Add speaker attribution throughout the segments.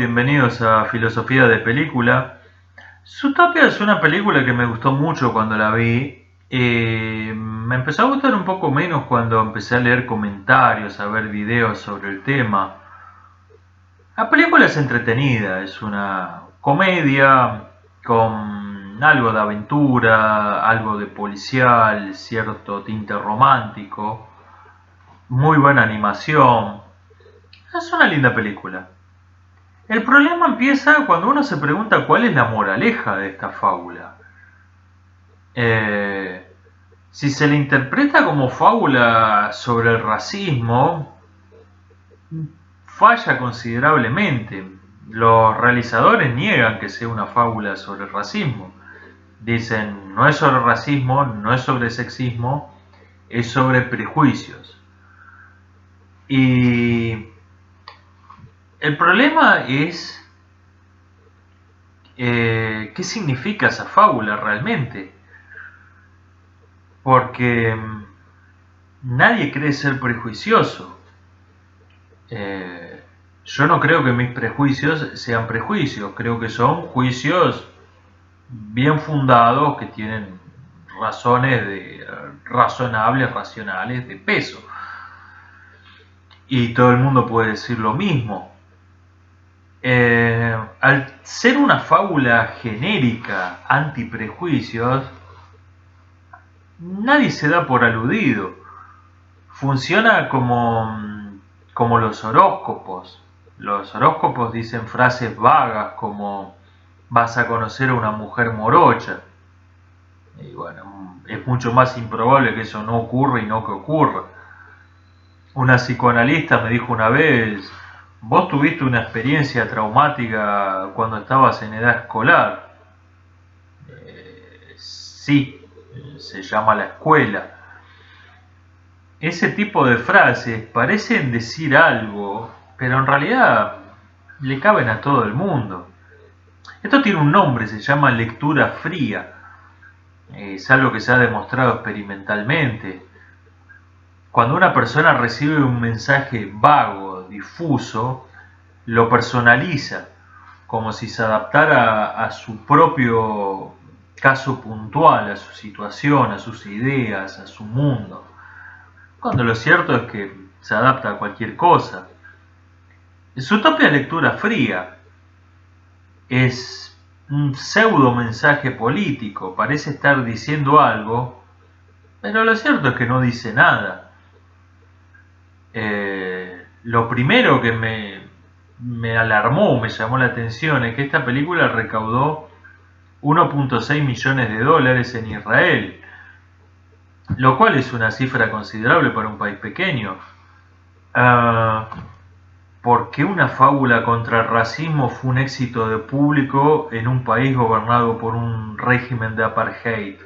Speaker 1: bienvenidos a Filosofía de Película. Zootopia es una película que me gustó mucho cuando la vi. Me empezó a gustar un poco menos cuando empecé a leer comentarios, a ver videos sobre el tema. La película es entretenida, es una comedia con algo de aventura, algo de policial, cierto tinte romántico, muy buena animación. Es una linda película. El problema empieza cuando uno se pregunta cuál es la moraleja de esta fábula. Eh, si se le interpreta como fábula sobre el racismo, falla considerablemente. Los realizadores niegan que sea una fábula sobre el racismo. Dicen, no es sobre racismo, no es sobre sexismo, es sobre prejuicios. Y el problema es qué significa esa fábula realmente. Porque nadie cree ser prejuicioso. Yo no creo que mis prejuicios sean prejuicios, creo que son juicios bien fundados que tienen razonables, racionales, de peso. Y todo el mundo puede decir lo mismo. Al ser una fábula genérica, anti-prejuicios, nadie se da por aludido. Funciona como los horóscopos. Los horóscopos dicen frases vagas como vas a conocer a una mujer morocha. Y bueno, es mucho más improbable que eso no ocurra y no que ocurra. Una psicoanalista me dijo una vez, vos tuviste una experiencia traumática cuando estabas en edad escolar. Sí, se llama la escuela. Ese tipo de frases parecen decir algo, pero en realidad le caben a todo el mundo. Esto tiene un nombre, se llama lectura fría. Es algo que se ha demostrado experimentalmente. Cuando una persona recibe un mensaje vago, difuso, lo personaliza, como si se adaptara a su propio caso puntual, a su situación, a sus ideas, a su mundo. Cuando lo cierto es que se adapta a cualquier cosa. Su propia lectura fría es un pseudo mensaje político, parece estar diciendo algo, pero lo cierto es que no dice nada. Lo primero que me alarmó, me llamó la atención, es que esta película recaudó 1.6 millones de dólares en Israel, lo cual es una cifra considerable para un país pequeño. ¿Por qué una fábula contra el racismo fue un éxito de público en un país gobernado por un régimen de apartheid?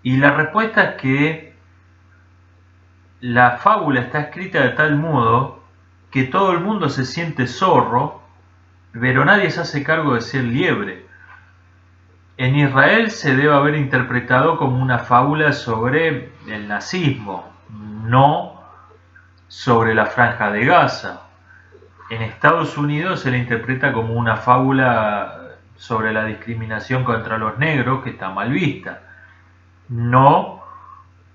Speaker 1: Y la respuesta es que la fábula está escrita de tal modo que todo el mundo se siente zorro, pero nadie se hace cargo de ser liebre. En Israel se debe haber interpretado como una fábula sobre el nazismo, no sobre la Franja de Gaza. En Estados Unidos se la interpreta como una fábula sobre la discriminación contra los negros, que está mal vista, no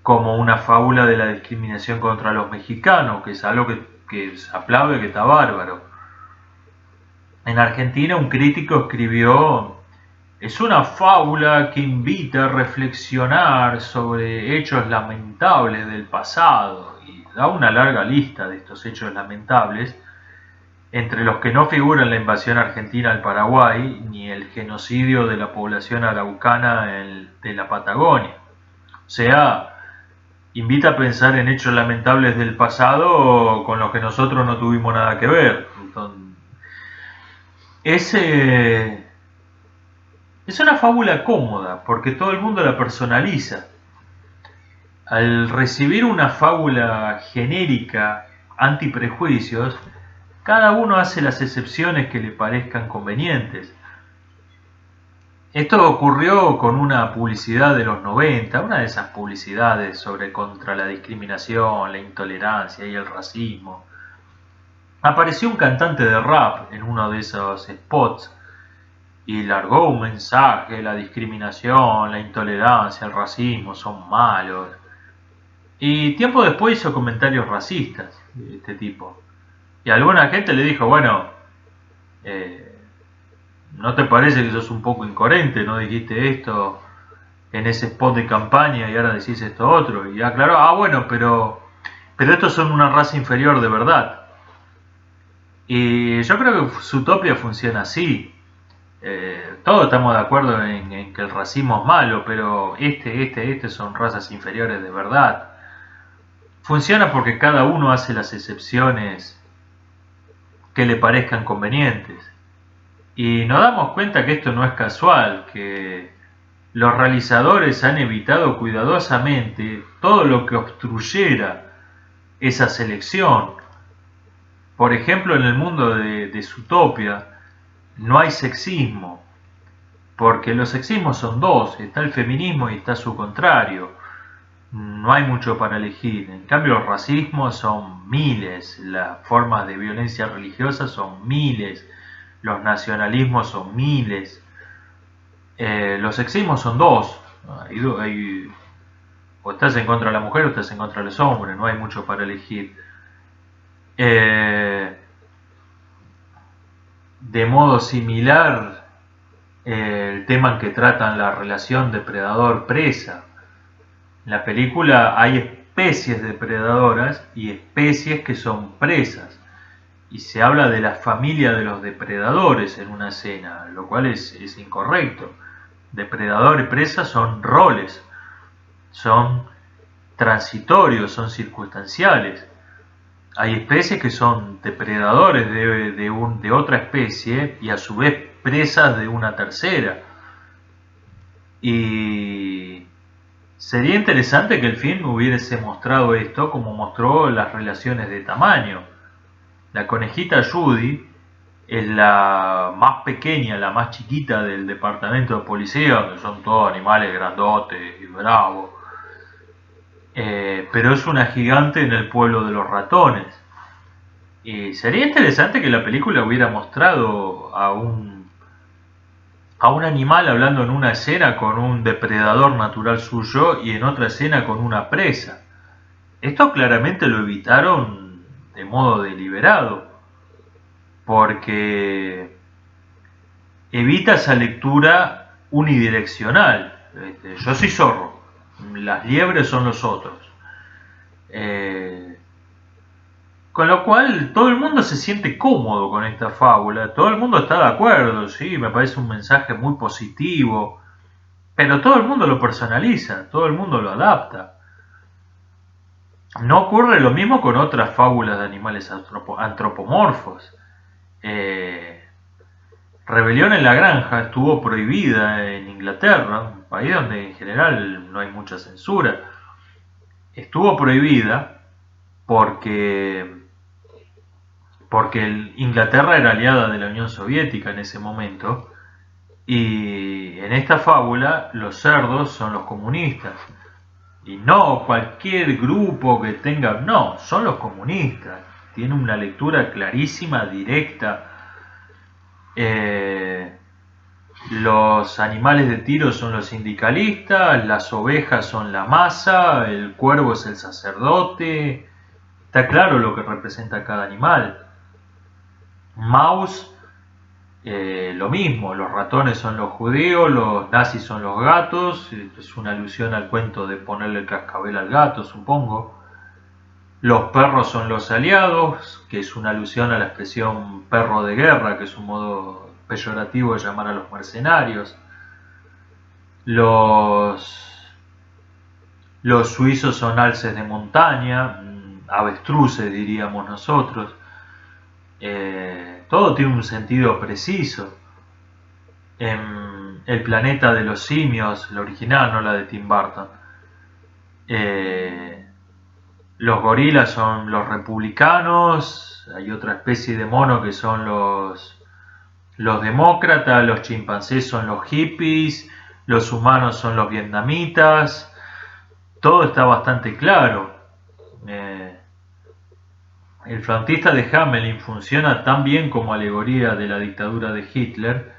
Speaker 1: como una fábula de la discriminación contra los mexicanos, que es algo que se aplaude, que está bárbaro. En Argentina un crítico escribió: es una fábula que invita a reflexionar sobre hechos lamentables del pasado, y da una larga lista de estos hechos lamentables, entre los que no figuran la invasión argentina al Paraguay ni el genocidio de la población araucana de la Patagonia. O sea, invita a pensar en hechos lamentables del pasado con los que nosotros no tuvimos nada que ver. Entonces, es una fábula cómoda porque todo el mundo la personaliza. Al recibir una fábula genérica, anti-prejuicios, cada uno hace las excepciones que le parezcan convenientes. Esto ocurrió con una publicidad de los 90, una de esas publicidades contra la discriminación, la intolerancia y el racismo. apareció un cantante de rap en uno de esos spots y largó un mensaje: la discriminación, la intolerancia, el racismo son malos. Y tiempo después hizo comentarios racistas de este tipo. Y alguna gente le dijo, bueno, eh, ¿no te parece que sos un poco incoherente? ¿No dijiste esto en ese spot de campaña y ahora decís esto otro? Y aclaró, bueno, pero estos son una raza inferior de verdad. Y yo creo que Zootopia funciona así. Todos estamos de acuerdo en que el racismo es malo, pero este son razas inferiores de verdad. Funciona porque cada uno hace las excepciones que le parezcan convenientes. Y nos damos cuenta que esto no es casual, que los realizadores han evitado cuidadosamente todo lo que obstruyera esa selección. Por ejemplo, en el mundo de Zootopia no hay sexismo, porque los sexismos son dos: está el feminismo y está su contrario. No hay mucho para elegir. En cambio, los racismos son miles, las formas de violencia religiosa son miles, los nacionalismos son miles. Los sexismos son dos. O estás en contra de la mujer o estás en contra de los hombres, no hay mucho para elegir. De modo similar, el tema en que tratan la relación depredador-presa. En la película hay especies depredadoras y especies que son presas. Y se habla de la familia de los depredadores en una escena, lo cual es incorrecto. Depredador y presa son roles, son transitorios, son circunstanciales. Hay especies que son depredadores de otra especie y a su vez presas de una tercera. Y sería interesante que el film hubiese mostrado esto como mostró las relaciones de tamaño. La conejita Judy es la más pequeña, la más chiquita del departamento de policía, donde son todos animales grandotes y bravos. Pero es una gigante en el pueblo de los ratones. Y sería interesante que la película hubiera mostrado a un animal hablando en una escena con un depredador natural suyo y en otra escena con una presa. Esto claramente lo evitaron de modo deliberado, porque evita esa lectura unidireccional. Yo soy zorro, las liebres son los otros. Con lo cual todo el mundo se siente cómodo con esta fábula, todo el mundo está de acuerdo, sí, me parece un mensaje muy positivo, pero todo el mundo lo personaliza, todo el mundo lo adapta. No ocurre lo mismo con otras fábulas de animales antropomorfos. Rebelión en la granja estuvo prohibida en Inglaterra, un país donde en general no hay mucha censura. Estuvo prohibida porque Inglaterra era aliada de la Unión Soviética en ese momento, y en esta fábula los cerdos son los comunistas. Y no cualquier grupo que tenga, no, son los comunistas. Tiene una lectura clarísima, directa. Los animales de tiro son los sindicalistas, las ovejas son la masa, el cuervo es el sacerdote. Está claro lo que representa cada animal. Maus, lo mismo, los ratones son los judíos, los nazis son los gatos. Es una alusión al cuento de ponerle el cascabel al gato, supongo. Los perros son los aliados, que es una alusión a la expresión perro de guerra, que es un modo peyorativo de llamar a los mercenarios. Los suizos son alces de montaña, avestruces diríamos nosotros. Todo tiene un sentido preciso. En El planeta de los simios, la original, no la de Tim Burton, los gorilas son los republicanos, hay otra especie de mono que son los demócratas, los chimpancés son los hippies, los humanos son los vietnamitas. Todo está bastante claro. El flautista de Hamelin funciona tan bien como alegoría de la dictadura de Hitler,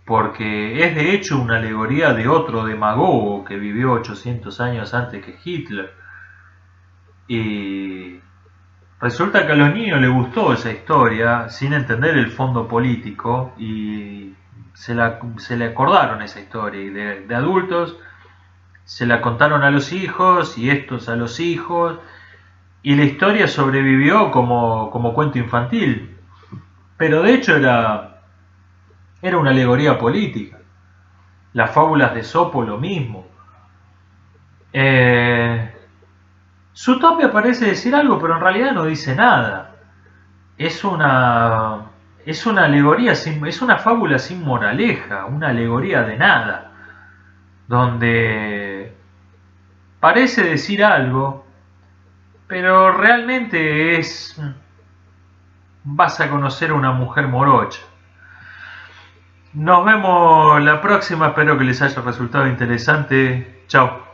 Speaker 1: porque es de hecho una alegoría de otro demagogo que vivió 800 años antes que Hitler. Y resulta que a los niños les gustó esa historia sin entender el fondo político y se le acordaron esa historia. Y de adultos se la contaron a los hijos y estos a los hijos. Y la historia sobrevivió como cuento infantil. Pero de hecho era una alegoría política. Las fábulas de Sopo lo mismo. Eh, Zootopia parece decir algo, pero en realidad no dice nada. Es una, es una alegoría, es una fábula sin moraleja, una alegoría de nada, donde parece decir algo, pero realmente vas a conocer a una mujer morocha. Nos vemos la próxima, espero que les haya resultado interesante. Chao.